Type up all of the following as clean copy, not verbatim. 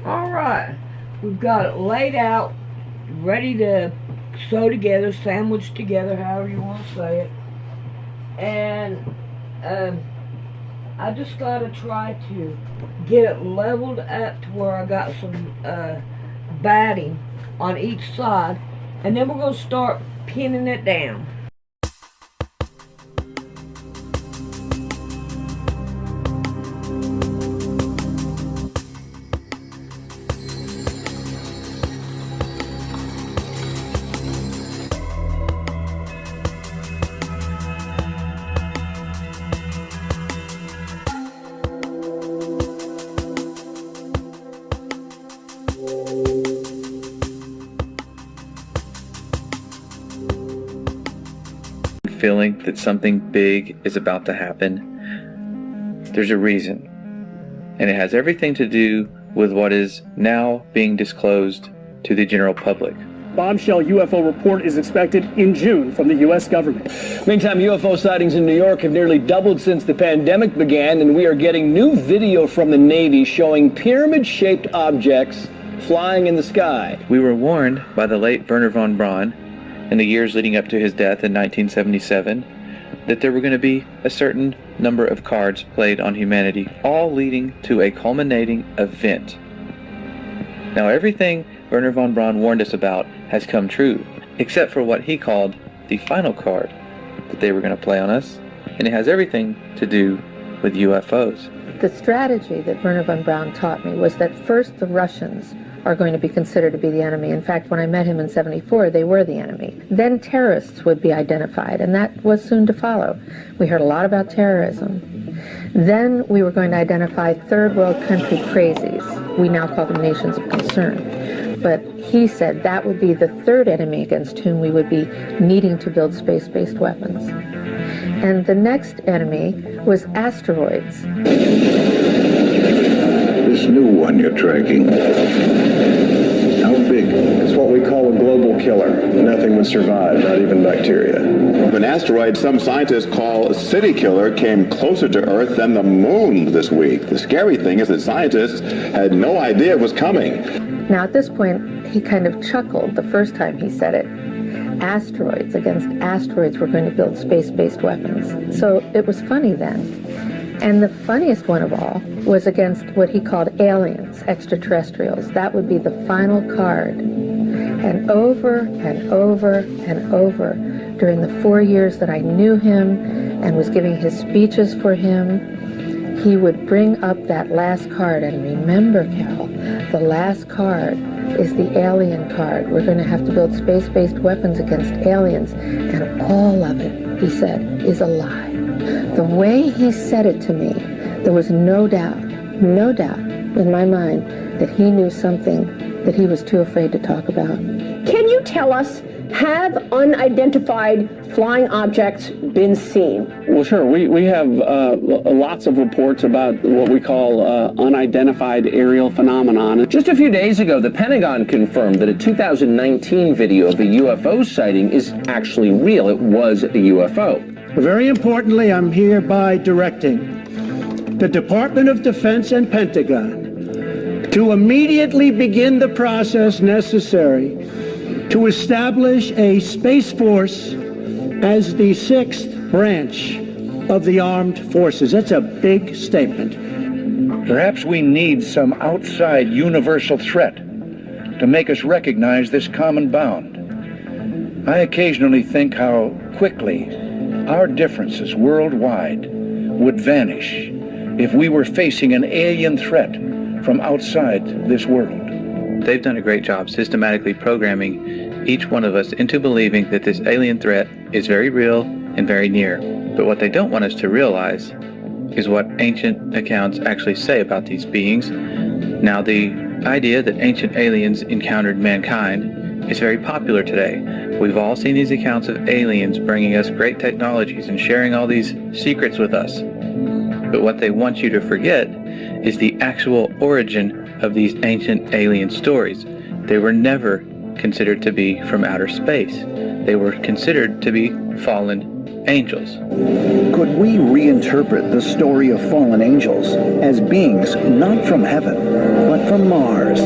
Alright, we've got it laid out, ready to sew together, sandwich together, however you want to say it. And I just got to try to get it leveled up to where I got some batting on each side. And then we're going to start pinning it down. Feeling that something big is about to happen, there's a reason, and it has everything to do with what is now being disclosed to the general public. Bombshell UFO report is expected in June from the U.S. government. Meantime, UFO sightings in New York have nearly doubled since the pandemic began, and we are getting new video from the Navy showing pyramid-shaped objects flying in the sky. We were warned by the late Wernher von Braun in the years leading up to his death in 1977 that there were going to be a certain number of cards played on humanity, all leading to a culminating event. Now, everything Wernher von Braun warned us about has come true, except for what he called the final card that they were going to play on us, and it has everything to do with UFOs. The strategy that Wernher von Braun taught me was that first the Russians are going to be considered to be the enemy. In fact, when I met him in '74, they were the enemy. Then terrorists would be identified, and that was soon to follow. We heard a lot about terrorism. Then we were going to identify third world country crazies. We now call them nations of concern. But he said that would be the third enemy against whom we would be needing to build space-based weapons. And the next enemy was asteroids. This new one you're tracking, how big? It's what we call a global killer. Nothing would survive, not even bacteria. An asteroid some scientists call a city killer came closer to Earth than the moon this week. The scary thing is that scientists had no idea it was coming. Now at this point, he kind of chuckled the first time he said it. Asteroids, against asteroids, we're going to build space-based weapons. So it was funny then. And the funniest one of all was against what he called aliens, extraterrestrials. That would be the final card. And over and over and over, during the 4 years that I knew him and was giving his speeches for him, he would bring up that last card. And remember, Carol, the last card is the alien card. We're going to have to build space-based weapons against aliens. And all of it, he said, is a lie. The way he said it to me, there was no doubt in my mind that he knew something that he was too afraid to talk about. Can you tell us, have unidentified flying objects been seen? Well, sure. We have lots of reports about what we call unidentified aerial phenomenon. Just a few days ago, the Pentagon confirmed that a 2019 video of a UFO sighting is actually real. It was a UFO. Very importantly, I'm hereby directing the Department of Defense and Pentagon to immediately begin the process necessary to establish a Space Force as the sixth branch of the armed forces. That's a big statement. Perhaps we need some outside universal threat to make us recognize this common bound. I occasionally think how quickly our differences worldwide would vanish if we were facing an alien threat from outside this world. They've done a great job systematically programming each one of us into believing that this alien threat is very real and very near. But what they don't want us to realize is what ancient accounts actually say about these beings. Now, the idea that ancient aliens encountered mankind is very popular today. We've all seen these accounts of aliens bringing us great technologies and sharing all these secrets with us. But what they want you to forget is the actual origin of these ancient alien stories. They were never considered to be from outer space. They were considered to be fallen angels. Could we reinterpret the story of fallen angels as beings not from heaven, but not from Mars.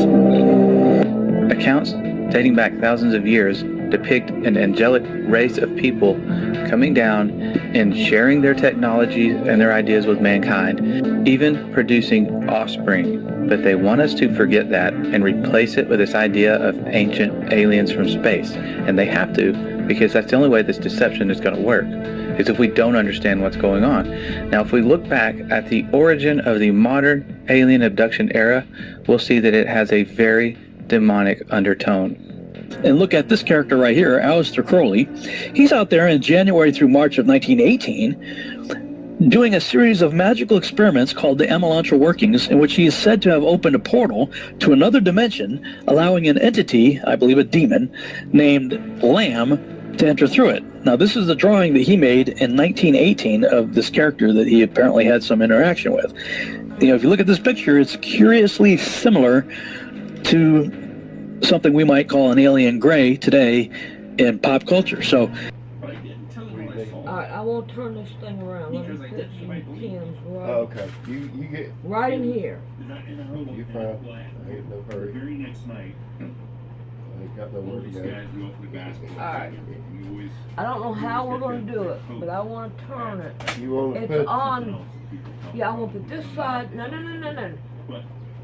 Accounts dating back thousands of years depict an angelic race of people coming down and sharing their technologies and their ideas with mankind, even producing offspring. But they want us to forget that and replace it with this idea of ancient aliens from space. And they have to, because that's the only way this deception is going to work, is if we don't understand what's going on. Now, if we look back at the origin of the modern alien abduction era, we'll see that it has a very demonic undertone. And look at this character right here, Aleister Crowley. He's out there in January through March of 1918 doing a series of magical experiments called the Elantra workings, in which he is said to have opened a portal to another dimension, allowing an entity, I believe a demon, named Lamb to enter through it. Now, this is the drawing that he made in 1918 of this character that he apparently had some interaction with. You know, if you look at this picture, it's curiously similar to something we might call an alien gray today in pop culture. So, alright, I won't turn this thing around. Let me put some pins right. Oh, okay. You get right in here. You fine. I ain't no hurry. Very next night. I ain't got nowhere to go. Alright. I don't know how we're going to do it, but I want to turn it. You want to it's put on. Yeah, I want to put this side. No.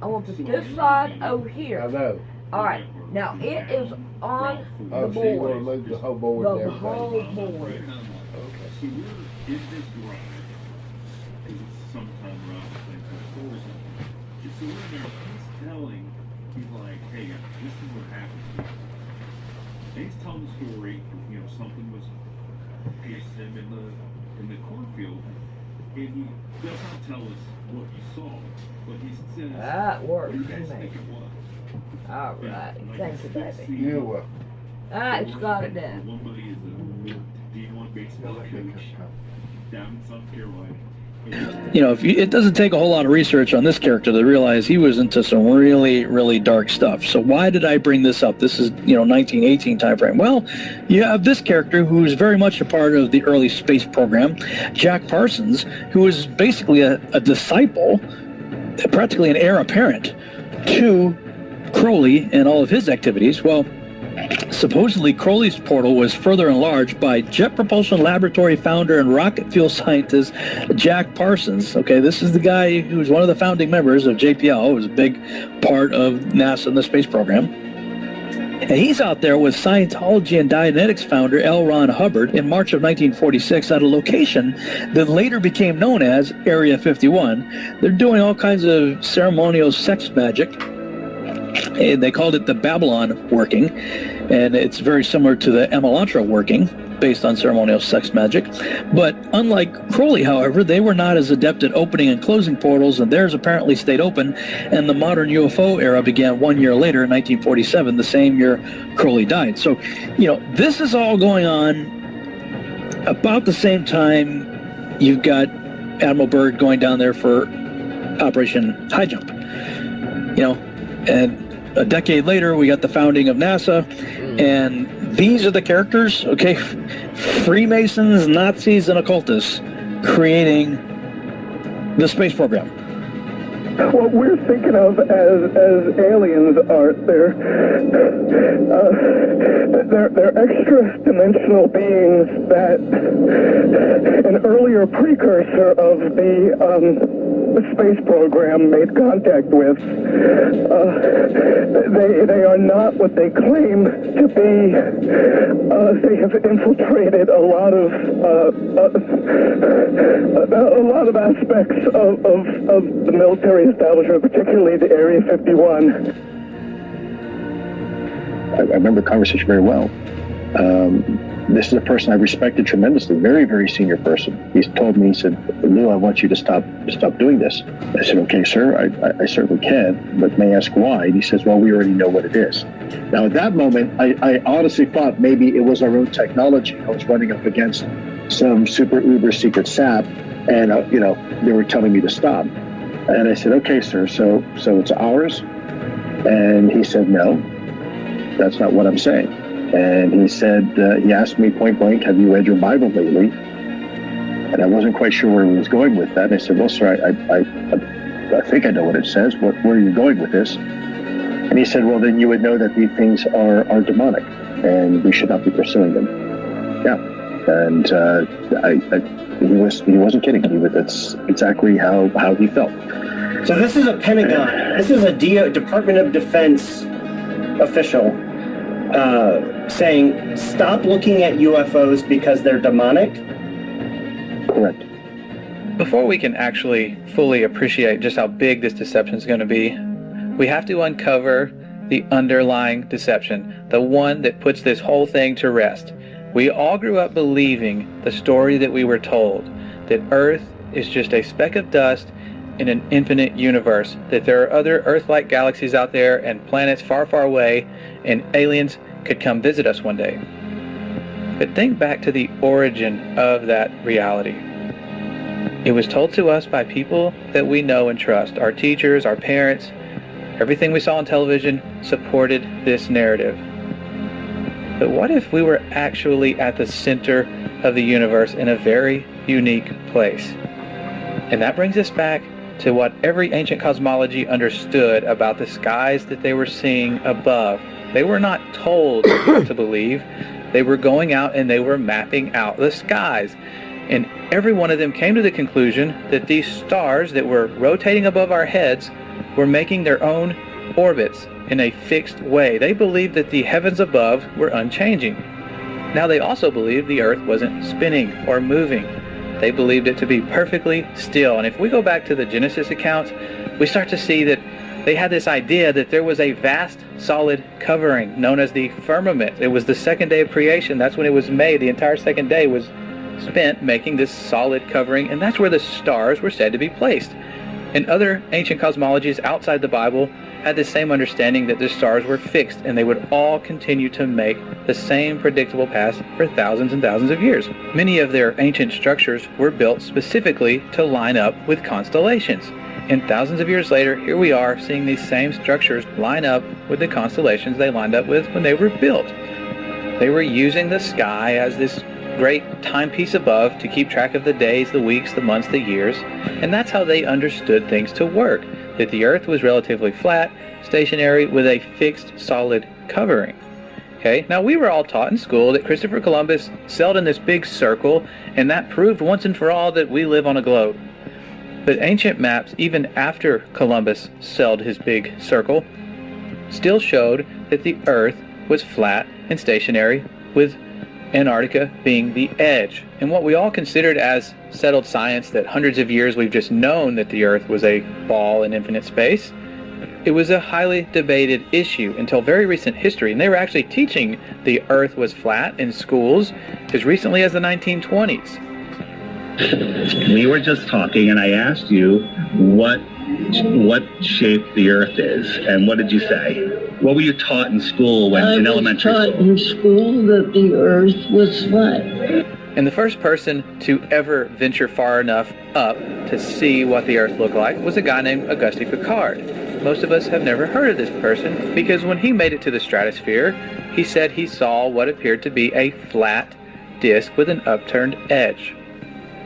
I want to put this side over here. I know. Alright, now it is on the board. So you want to move the whole board and the everything? whole board. Okay. So we're in this garage, because it's sometime around the same time or something. And so we're in there, he's like, hey, this is what happened to me. And he's telling the story, you know, something was pierced him in the cornfield. And he does not tell us what he saw, but he says, that works what do you for guys me. think it was? Alright, thank you, baby. You're welcome. Alright, it's got it down. One buddy is a D1 baseball coach down in South Carolina. you know, it doesn't take a whole lot of research on this character to realize he was into some really, really dark stuff. So why did I bring this up? This is, 1918 time frame. Well, you have this character who's very much a part of the early space program, Jack Parsons, who is basically a disciple, practically an heir apparent to Crowley and all of his activities. Well, supposedly Crowley's portal was further enlarged by Jet Propulsion Laboratory founder and rocket fuel scientist Jack Parsons. Okay, this is the guy who was one of the founding members of JPL, who was a big part of NASA and the space program. And he's out there with Scientology and Dianetics founder L. Ron Hubbard in March of 1946 at a location that later became known as Area 51. They're doing all kinds of ceremonial sex magic. And they called it the Babylon working, and it's very similar to the Elantra working, based on ceremonial sex magic. But unlike Crowley, however, they were not as adept at opening and closing portals, and theirs apparently stayed open, and the modern UFO era began 1 year later in 1947, the same year Crowley died. So, this is all going on about the same time you've got Admiral Byrd going down there for Operation High Jump. And a decade later, we got the founding of NASA, and these are the characters, okay? Freemasons, Nazis, and occultists creating the space program. What we're thinking of as aliens are they're extra-dimensional beings that an earlier precursor of the space program made contact with. They are not what they claim to be. They have infiltrated a lot of aspects of the military establishment, particularly the Area 51. I remember the conversation very well. This is a person I respected tremendously, very, very senior person. He told me, he said, Lou, I want you to stop doing this. I said, okay, sir, I certainly can, but may I ask why? And he says, well, we already know what it is. Now, at that moment, I honestly thought maybe it was our own technology. I was running up against some super uber secret sap, and, they were telling me to stop. And I said, okay, sir, so it's ours? And he said, no, that's not what I'm saying. And he said, he asked me point blank, have you read your Bible lately? And I wasn't quite sure where he was going with that. And I said, well, sir, I think I know what it says. Where are you going with this? And he said, well, then you would know that these things are demonic, and we should not be pursuing them. Yeah, and he wasn't kidding. That's exactly how he felt. So this is a Pentagon. This is a Department of Defense official saying, stop looking at UFOs because they're demonic? Correct. Before we can actually fully appreciate just how big this deception is going to be, we have to uncover the underlying deception, the one that puts this whole thing to rest. We all grew up believing the story that we were told, that Earth is just a speck of dust in an infinite universe, that there are other Earth-like galaxies out there and planets far, far away, and aliens could come visit us one day. But think back to the origin of that reality. It was told to us by people that we know and trust. Our teachers, our parents, everything we saw on television supported this narrative. But what if we were actually at the center of the universe in a very unique place? And that brings us back to what every ancient cosmology understood about the skies that they were seeing above. They were not told to believe. They were going out and they were mapping out the skies. And every one of them came to the conclusion that these stars that were rotating above our heads were making their own orbits in a fixed way. They believed that the heavens above were unchanging. Now they also believed the earth wasn't spinning or moving. They believed it to be perfectly still. And if we go back to the Genesis accounts, we start to see that they had this idea that there was a vast solid covering known as the firmament. It was the second day of creation. That's when it was made. The entire second day was spent making this solid covering, and that's where the stars were said to be placed. And other ancient cosmologies outside the Bible had the same understanding that the stars were fixed and they would all continue to make the same predictable paths for thousands and thousands of years. Many of their ancient structures were built specifically to line up with constellations. And thousands of years later, here we are seeing these same structures line up with the constellations they lined up with when they were built. They were using the sky as this great timepiece above to keep track of the days, the weeks, the months, the years, and that's how they understood things to work, that the earth was relatively flat, stationary, with a fixed, solid covering. Okay, now we were all taught in school that Christopher Columbus sailed in this big circle, and that proved once and for all that we live on a globe. But ancient maps, even after Columbus sailed his big circle, still showed that the earth was flat and stationary, with Antarctica being the edge. And what we all considered as settled science, that hundreds of years we've just known that the earth was a ball in infinite space, it was a highly debated issue until very recent history. And they were actually teaching the earth was flat in schools as recently as the 1920s. We were just talking and I asked you what shape the earth is, and what did you say? What were you taught in school in elementary school? I was taught in school that the earth was flat. And the first person to ever venture far enough up to see what the earth looked like was a guy named Auguste Piccard. Most of us have never heard of this person because when he made it to the stratosphere, he said he saw what appeared to be a flat disk with an upturned edge.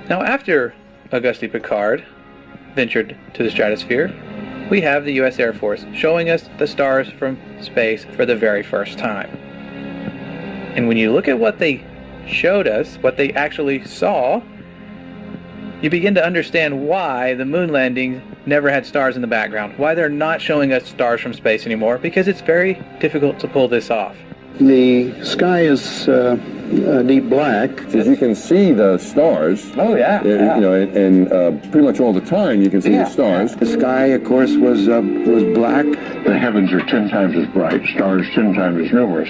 Now after Auguste Piccard ventured to the stratosphere, we have the U.S. Air Force showing us the stars from space for the very first time. And when you look at what they showed us, what they actually saw, you begin to understand why the moon landing never had stars in the background, why they're not showing us stars from space anymore, because it's very difficult to pull this off. The sky is deep black. As you can see the stars. Oh yeah. You know, and pretty much all the time you can see the stars. The sky, of course, was black. The heavens are 10 times as bright, stars 10 times as numerous.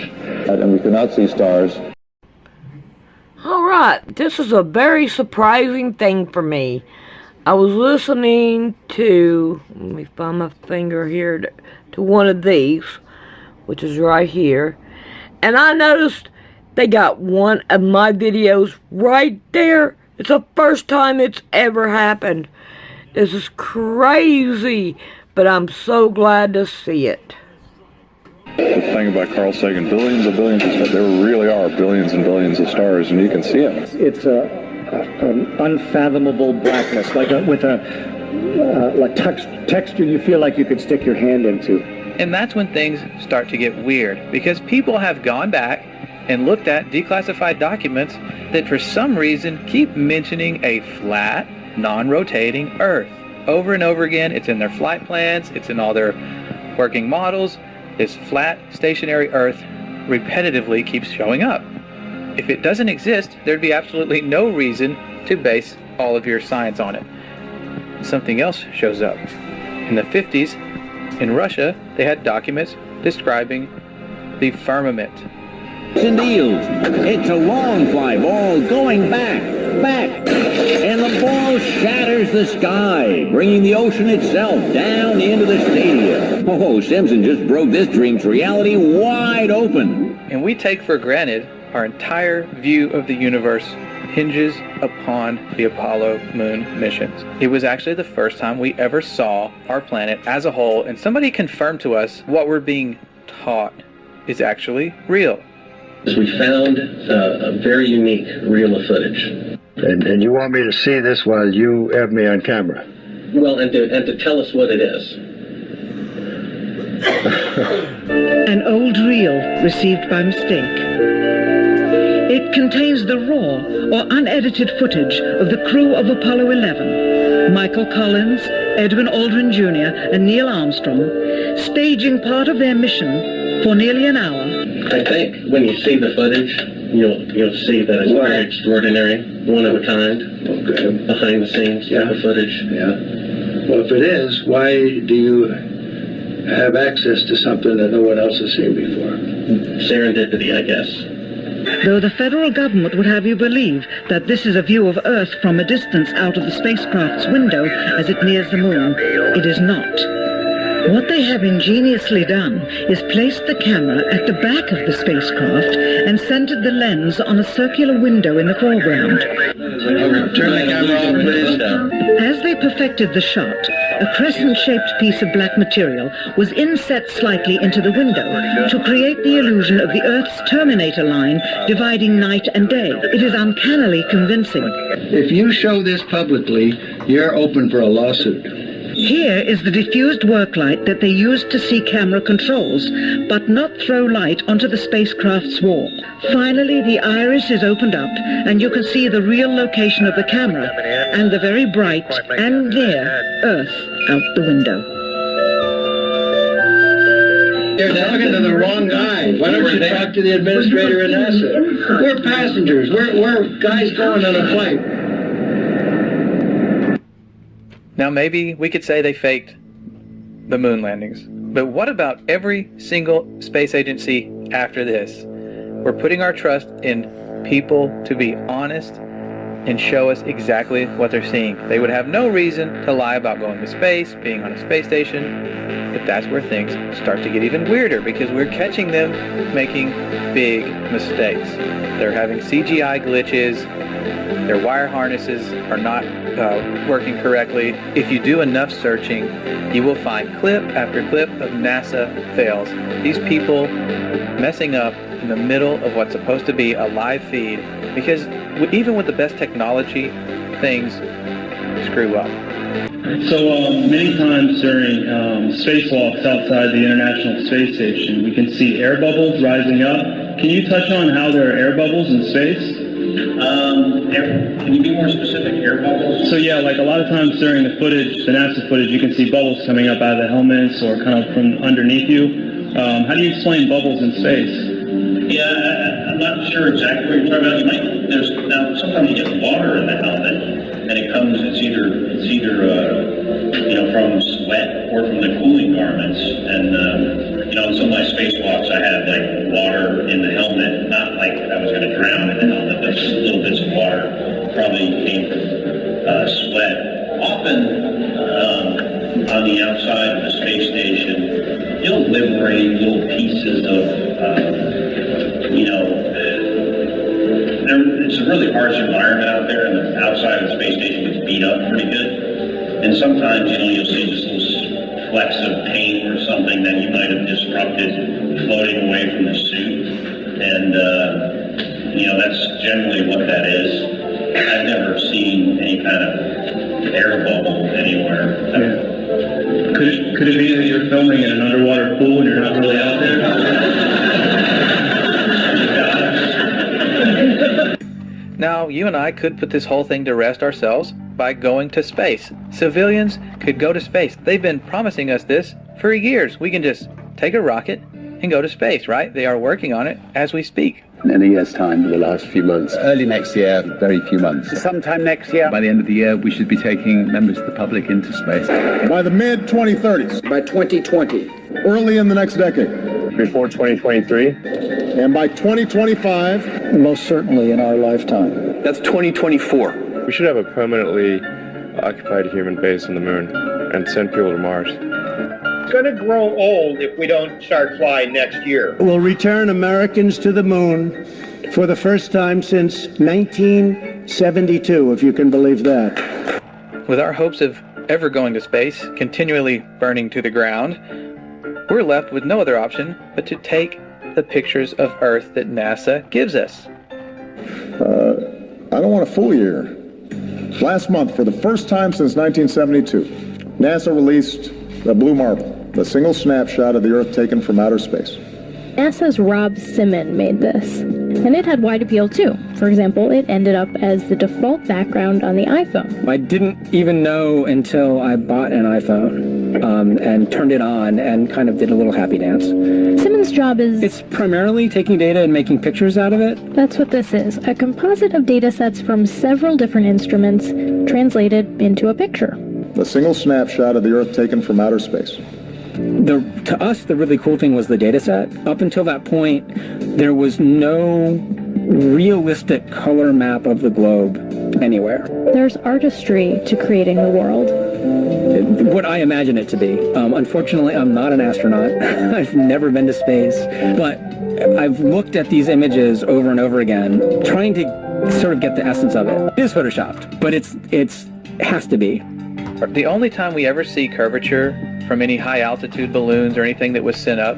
And we could not see stars. All right, this is a very surprising thing for me. I was listening to, let me find my finger here, to one of these, which is right here, and I noticed they got one of my videos right there. It's the first time it's ever happened. This is crazy, but I'm so glad to see it. The thing about Carl Sagan, billions of stars, there really are billions and billions of stars, and you can see them. It's an unfathomable blackness, like with a texture you feel like you could stick your hand into. And that's when things start to get weird, because people have gone back and looked at declassified documents that for some reason keep mentioning a flat, non-rotating Earth. Over and over again, it's in their flight plans, it's in all their working models. This flat, stationary Earth repetitively keeps showing up. If it doesn't exist, there'd be absolutely no reason to base all of your science on it. Something else shows up. In the 50s, in Russia, they had documents describing the firmament. It's a long fly ball going back, and the ball shatters the sky, bringing the ocean itself down into the stadium. Oh, Simpson just broke this dream's reality wide open. And we take for granted our entire view of the universe hinges upon the Apollo moon missions. It was actually the first time we ever saw our planet as a whole, and somebody confirmed to us what we're being taught is actually real. We found a very unique reel of footage. And you want me to see this while you have me on camera? Well, and to tell us what it is. An old reel received by mistake. It contains the raw or unedited footage of the crew of Apollo 11, Michael Collins, Edwin Aldrin Jr., and Neil Armstrong, staging part of their mission for nearly an hour. I think when you see the footage, you'll see that it's very extraordinary, one of a kind, behind the scenes type of footage. Yeah. Well, if it is, why do you have access to something that no one else has seen before? Serendipity, I guess. Though the federal government would have you believe that this is a view of Earth from a distance out of the spacecraft's window as it nears the moon, it is not. What they have ingeniously done is placed the camera at the back of the spacecraft and centered the lens on a circular window in the foreground. Turn the camera on, please. As they perfected the shot, a crescent-shaped piece of black material was inset slightly into the window to create the illusion of the Earth's terminator line dividing night and day. It is uncannily convincing. If you show this publicly, you're open for a lawsuit. Here is the diffused work light that they used to see camera controls, but not throw light onto the spacecraft's wall. Finally, the iris is opened up, and you can see the real location of the camera, and the very bright and near Earth out the window. You're talking to the wrong guy. Why don't you talk to the administrator at NASA? We're passengers. We're guys going on a flight. Now maybe we could say they faked the moon landings, but what about every single space agency after this? We're putting our trust in people to be honest and show us exactly what they're seeing. They would have no reason to lie about going to space, being on a space station, but that's where things start to get even weirder, because we're catching them making big mistakes. They're having CGI glitches, their wire harnesses are not working correctly. If you do enough searching, you will find clip after clip of NASA fails. These people messing up in the middle of what's supposed to be a live feed, because even with the best technology, things screw up. So many times during spacewalks outside the International Space Station, we can see air bubbles rising up. Can you touch on how there are air bubbles in space? Can you be more specific? Air bubbles? So yeah, like a lot of times during the footage, the NASA footage, you can see bubbles coming up out of the helmets or kind of from underneath you. How do you explain bubbles in space? Yeah, I'm not sure exactly what you're talking about. Now sometimes you get water in the helmet, and it's either from sweat or from the cooling garments. And in some of my spacewalks, I had like water in the helmet, not like I was going to drown in the helmet, but just little bits of water probably came from sweat. Often on the outside of the space station, you'll liberate little pieces of it's a really harsh environment out there, and the outside of the space station gets beat up pretty good. And sometimes, you'll see just little flecks of paint or something that you might have disrupted floating away from the suit. And, that's generally what that is. I've never seen any kind of air bubble anywhere. anywhere. Could it be that you're filming in an underwater pool and you're not really out there? Now, you and I could put this whole thing to rest ourselves by going to space. Civilians could go to space. They've been promising us this for years. We can just take a rocket and go to space, right? They are working on it as we speak. In a year's time, in the last few months. Early next year, very few months. Sometime next year. By the end of the year, we should be taking members of the public into space. By the mid-2030s. By 2020. Early in the next decade. Before 2023. And by 2025. Most certainly in our lifetime. That's 2024. We should have a permanently occupied human base on the moon and send people to Mars. It's going to grow old if we don't start flying next year. Will return Americans to the moon for the first time since 1972, if you can believe that. With our hopes of ever going to space continually burning to the ground, we're left with no other option but to take the pictures of Earth that NASA gives us. I don't want to fool you here. Last month, for the first time since 1972, NASA released the Blue Marble, the single snapshot of the Earth taken from outer space. NASA's Rob Simon made this, and it had wide appeal too. For example, it ended up as the default background on the iPhone. I didn't even know until I bought an iPhone and turned it on and kind of did a little happy dance. Simon's job is... It's primarily taking data and making pictures out of it. That's what this is, a composite of data sets from several different instruments translated into a picture. The single snapshot of the Earth taken from outer space. To us, the really cool thing was the data set. Up until that point, there was no realistic color map of the globe anywhere. There's artistry to creating the world. What I imagine it to be. Unfortunately, I'm not an astronaut. I've never been to space. But I've looked at these images over and over again, trying to sort of get the essence of it. It is photoshopped, but it has to be. The only time we ever see curvature from any high-altitude balloons or anything that was sent up,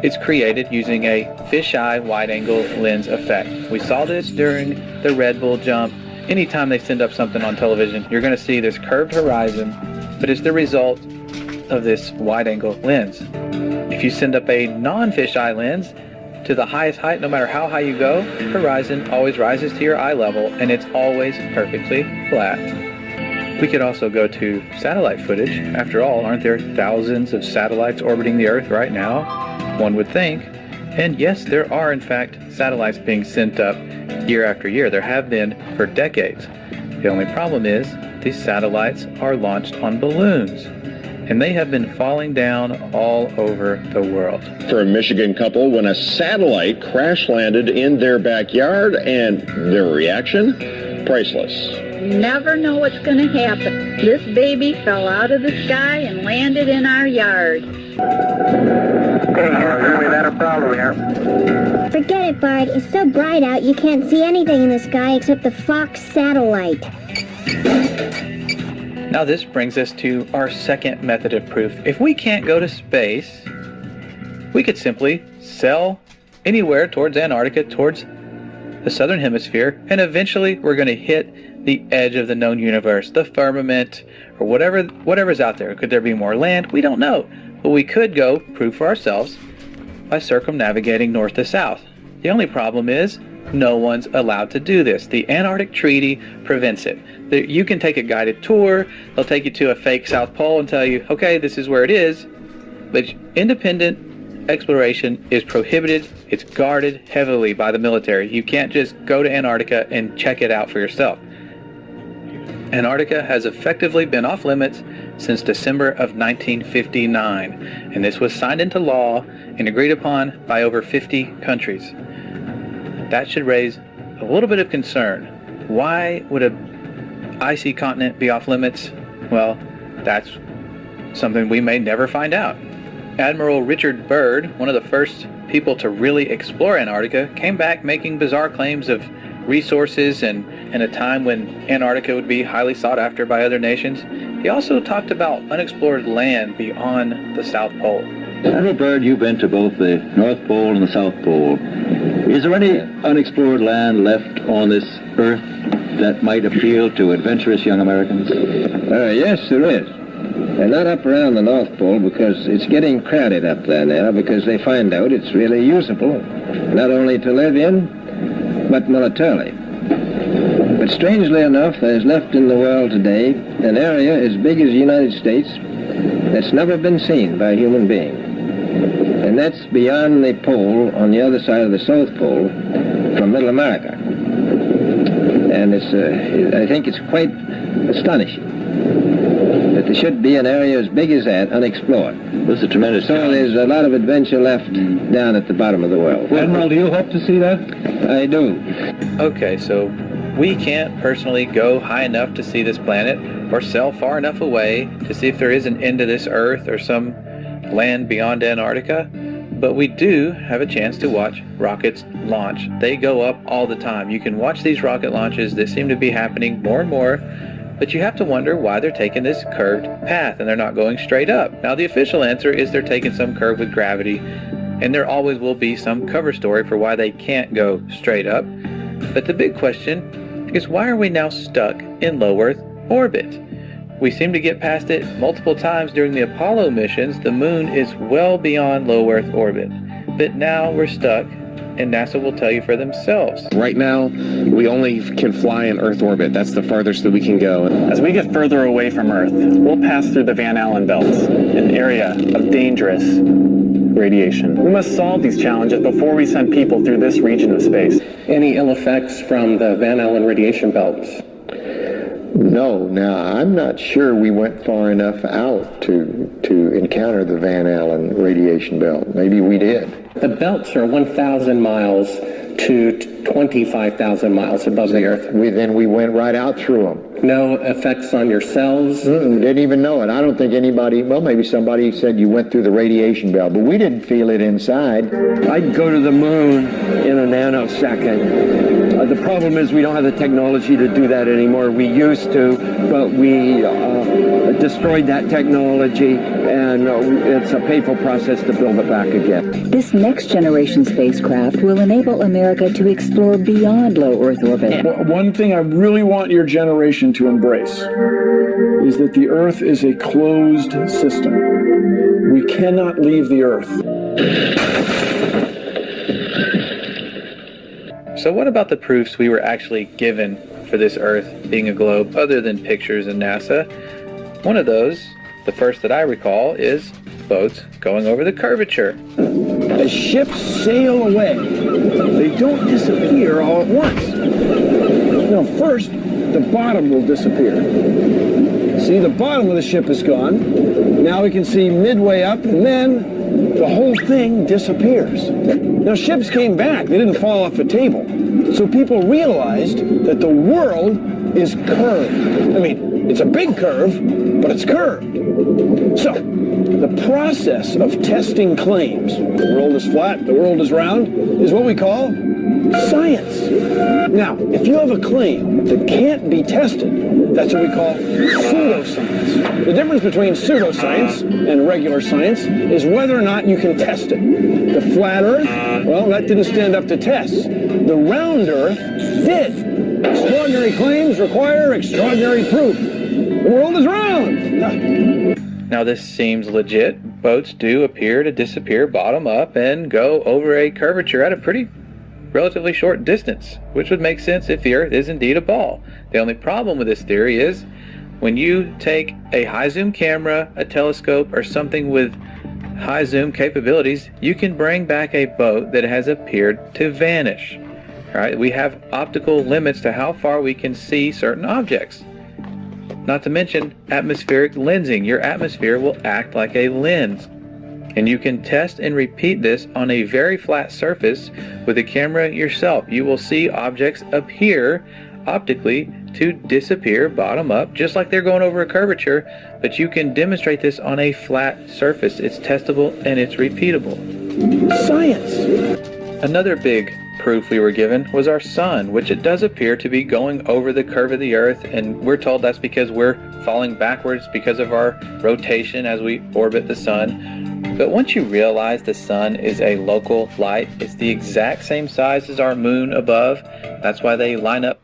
it's created using a fisheye wide-angle lens effect. We saw this during the Red Bull jump. Anytime they send up something on television, you're going to see this curved horizon, but it's the result of this wide-angle lens. If you send up a non-fisheye lens to the highest height, no matter how high you go, the horizon always rises to your eye level, and it's always perfectly flat. We could also go to satellite footage. After all, aren't there thousands of satellites orbiting the Earth right now? One would think. And yes, there are in fact satellites being sent up year after year. There have been for decades. The only problem is these satellites are launched on balloons, and they have been falling down all over the world. For a Michigan couple, when a satellite crash landed in their backyard, and their reaction? Priceless. You never know what's going to happen. This baby fell out of the sky and landed in our yard. We had a problem here. Forget it, Bart. It's so bright out you can't see anything in the sky except the Fox satellite. Now this brings us to our second method of proof. If we can't go to space, we could simply sail anywhere towards Antarctica, towards the southern hemisphere, and eventually we're going to hit the edge of the known universe, the firmament, or whatever's out there. Could there be more land? We don't know. But we could go prove for ourselves by circumnavigating north to south. The only problem is no one's allowed to do this. The Antarctic Treaty prevents it. You can take a guided tour. They'll take you to a fake South Pole and tell you, okay, this is where it is. But independent exploration is prohibited. It's guarded heavily by the military. You can't just go to Antarctica and check it out for yourself. Antarctica has effectively been off limits since December of 1959, and this was signed into law and agreed upon by over 50 countries. That should raise a little bit of concern. Why would an icy continent be off limits? Well, that's something we may never find out. Admiral Richard Byrd, one of the first people to really explore Antarctica, came back making bizarre claims of resources and in a time when Antarctica would be highly sought after by other nations. He also talked about unexplored land beyond the South Pole. Admiral Byrd, you've been to both the North Pole and the South Pole. Is there any unexplored land left on this Earth that might appeal to adventurous young Americans? Yes, there is. And not up around the North Pole, because it's getting crowded up there now, because they find out it's really usable, not only to live in, but militarily. But strangely enough, there's left in the world today an area as big as the United States that's never been seen by a human being. And that's beyond the pole, on the other side of the South Pole, from Middle America. And I think it's quite astonishing that there should be an area as big as that unexplored. This is a tremendous So there's a lot of adventure left down at the bottom of the world. Admiral, do you hope to see that? I do. Okay, so we can't personally go high enough to see this planet or sail far enough away to see if there is an end to this Earth or some land beyond Antarctica, but we do have a chance to watch rockets launch. They go up all the time. You can watch these rocket launches that seem to be happening more and more, but you have to wonder why they're taking this curved path and they're not going straight up. Now, the official answer is they're taking some curve with gravity, and there always will be some cover story for why they can't go straight up. But the big question is, why are we now stuck in low Earth orbit? We seem to get past it multiple times during the Apollo missions. The moon is well beyond low Earth orbit, but now we're stuck, and NASA will tell you for themselves. Right now, we only can fly in Earth orbit. That's the farthest that we can go. As we get further away from Earth, we'll pass through the Van Allen belts, an area of dangerous radiation. We must solve these challenges before we send people through this region of space. Any ill effects from the Van Allen radiation belts? No, now I'm not sure we went far enough out to encounter the Van Allen radiation belt. Maybe we did. The belts are 1,000 miles to 25,000 miles above the Earth. Then we went right out through them. No effects on your cells? Didn't even know it. I don't think anybody, well, maybe somebody said you went through the radiation belt, but we didn't feel it inside. I'd go to the moon in a nanosecond. The problem is we don't have the technology to do that anymore. We used to, but we destroyed that technology, and it's a painful process to build it back again. This next generation spacecraft will enable America to explore beyond low Earth orbit. One thing I really want your generation to embrace is that the Earth is a closed system. We cannot leave the Earth. So what about the proofs we were actually given for this Earth being a globe other than pictures in NASA? One of those, the first that I recall, is boats going over the curvature. As ships sail away, they don't disappear all at once. No, first, the bottom will disappear. See, the bottom of the ship is gone. Now we can see midway up, and then the whole thing disappears. Now, ships came back. They didn't fall off a table. So people realized that the world is curved. I mean, it's a big curve, but it's curved. So, the process of testing claims, the world is flat, the world is round, is what we call science. Now, if you have a claim that can't be tested, that's what we call pseudoscience. The difference between pseudoscience and regular science is whether or not you can test it. The flat Earth, well, that didn't stand up to tests. The round Earth did. Extraordinary claims require extraordinary proof. The world is round. Now this seems legit. Boats do appear to disappear bottom up and go over a curvature at a pretty relatively short distance, which would make sense if the Earth is indeed a ball. The only problem with this theory is when you take a high zoom camera, a telescope, or something with high zoom capabilities, you can bring back a boat that has appeared to vanish. All right, we have optical limits to how far we can see certain objects. Not to mention atmospheric lensing. Your atmosphere will act like a lens. And you can test and repeat this on a very flat surface with a camera yourself. You will see objects appear optically to disappear bottom up, just like they're going over a curvature, but you can demonstrate this on a flat surface. It's testable and it's repeatable. Science! Another big proof we were given was our sun, which it does appear to be going over the curve of the Earth, and we're told that's because we're falling backwards because of our rotation as we orbit the sun. But once you realize the sun is a local light, it's the exact same size as our moon above. That's why they line up